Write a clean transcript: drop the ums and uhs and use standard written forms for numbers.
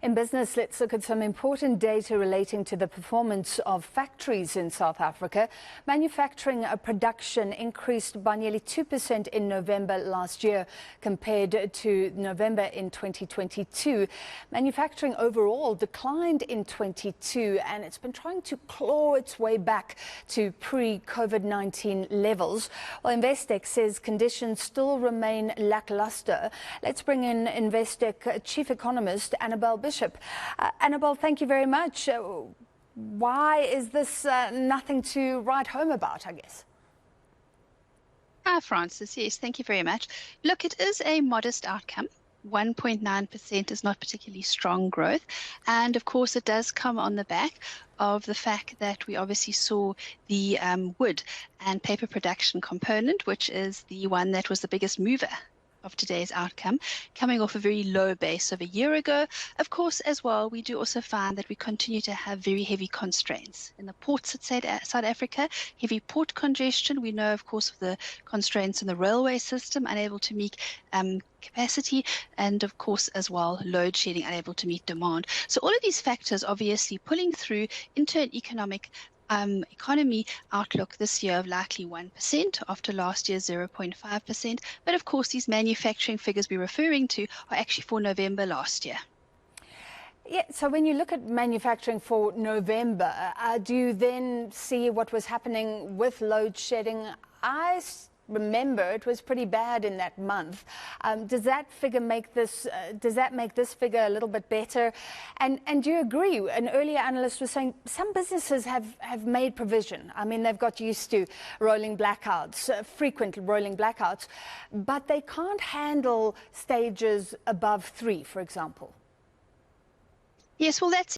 In business, let's look at some important data relating to the performance of factories in South Africa. Manufacturing production increased by nearly 2% in November last year compared to November in 2022. Manufacturing overall declined in 22 and it's been trying to claw its way back to pre-COVID-19 levels. Well, Investec says conditions still remain lacklustre. Let's bring in Investec Chief Economist Annabel Bishop. Annabel, thank you very much. Why is this nothing to write home about, I guess? Hi, Francis. Yes, thank you very much. Look, it is a modest outcome. 1.9% is not particularly strong growth. And of course, it does come on the back of the fact that we obviously saw the wood and paper production component, which is the one that was the biggest mover of today's outcome, coming off a very low base of a year ago. Of course, as well, we do also find that we continue to have very heavy constraints in the ports at South Africa, heavy port congestion. We know, of course, of the constraints in the railway system, unable to meet capacity, and of course, as well, load shedding, unable to meet demand. So all of these factors obviously pulling through into an economy outlook this year of likely 1% after last year's 0.5%. But of course, these manufacturing figures we're referring to are actually for November last year. Yeah, so when you look at manufacturing for November, do you then see what was happening with load shedding? I remember it was pretty bad in that month. Does that figure make this? Does that make this figure a little bit better? And do you agree? An earlier analyst was saying some businesses have made provision. I mean, they've got used to rolling blackouts, frequent rolling blackouts, but they can't handle stages above 3, for example. Yes, well, that's